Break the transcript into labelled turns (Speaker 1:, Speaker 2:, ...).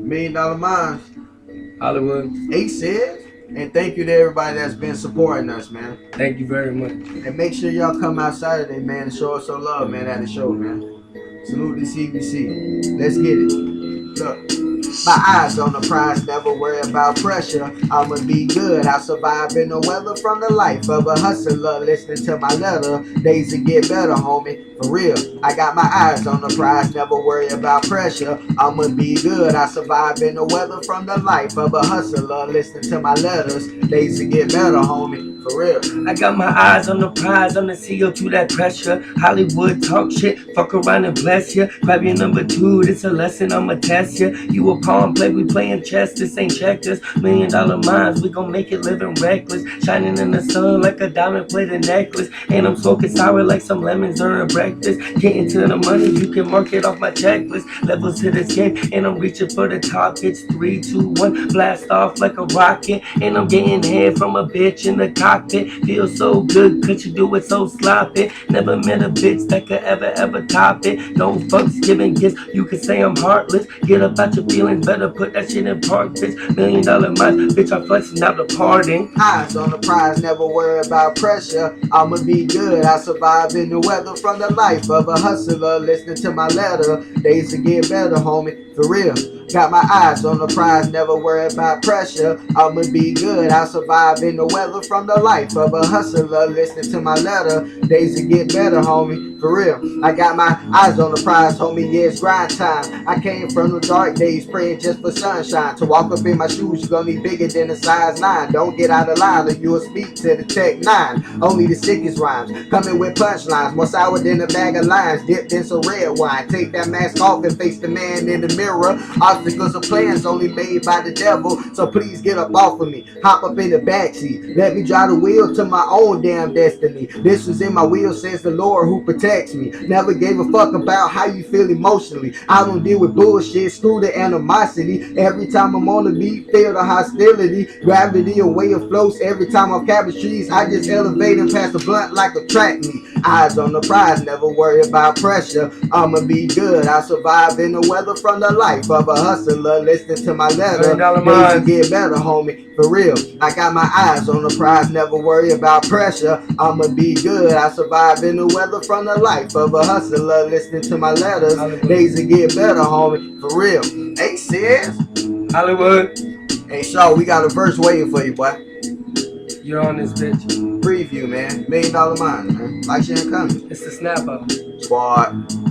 Speaker 1: Million Dollar Minds.
Speaker 2: Hollywood.
Speaker 1: Says. And thank you to everybody that's been supporting us, man.
Speaker 2: Thank you very much.
Speaker 1: And make sure y'all come out Saturday, man, and show us some love, man, at the show, man. Salute to CBC. Let's get it. Look. My eyes on the prize, never worry about pressure. I'ma be good, I survive in the weather from the life of a hustler. Listening to my letter, days to get better, homie. For real, I got my eyes on the prize, never worry about pressure. I'ma be good, I survive in the weather from the life of a hustler. Listening to my letters, days to get better, homie. For real.
Speaker 2: I got my eyes on the prize, on the CO2, that pressure. Hollywood talk shit, fuck around and bless ya. Grab your number 2, this a lesson, I'ma test ya. You a pawn play, we playing chess, this ain't checkers. Million Dollar Minds, we gon' make it living reckless. Shining in the sun like a diamond plated necklace. And I'm smoking sour like some lemons during breakfast. Getting to the money, you can mark it off my checklist. Levels to this game, and I'm reaching for the top. It's 3, 2, 1, blast off like a rocket. And I'm getting head from a bitch in the cockpit. Feels so good, cause you do it so sloppy. Never met a bitch that could ever top it. No fucks giving gifts, you can say I'm heartless. Get up out your feelings, better put that shit in park, bitch. Million Dollar Minds, bitch, I'm flexing out the party.
Speaker 1: Eyes on the prize, never worry about pressure. I'ma be good, I survive in the weather from the life of a hustler. Listening to my letter, days to get better, homie. For real. Got my eyes on the prize, never worry about pressure. I'ma be good, I survive in the weather from the life of a hustler. Listening to my letter, days to get better, homie. For real. I got my eyes on the prize, homie, yeah, it's grind time. I came from the dark days, praying just for sunshine. To walk up in my shoes, you gonna need bigger than a size 9. Don't get out of line or you'll speak to the Tech 9. Only the sickest rhymes, coming with punchlines. More sour than a bag of lines, dipped in some red wine. Take that mask off and face the man in the mirror. Obstacles are plans only made by the devil, so please get up off of me. Hop up in the backseat, let me drive the wheel to my own damn destiny. This was in my will, says the Lord who protects me. Never gave a fuck about how you feel emotionally. I don't deal with bullshit, screw the animosity. Every time I'm on the beat, feel the hostility. Gravity away it floats every time I'm cabbage trees. I just elevate and pass the blunt like a track meet. Eyes on the prize, never worry about pressure. I'ma be good, I survive in the weather from the life of a hustler. Listening to my letter, days to get better, homie. For real, I got my eyes on the prize, never worry about pressure. I'ma be good, I survive in the weather from the life of a hustler. Listening to my letters, days to get better, homie. For real. Says.
Speaker 2: Hollywood.
Speaker 1: Hey, Shaw, we got a verse waiting for you, boy.
Speaker 2: You're on this bitch.
Speaker 1: Preview, man. Million Dollar Minds, man. Like, share, and comment.
Speaker 2: It's the snap up.
Speaker 1: Squad.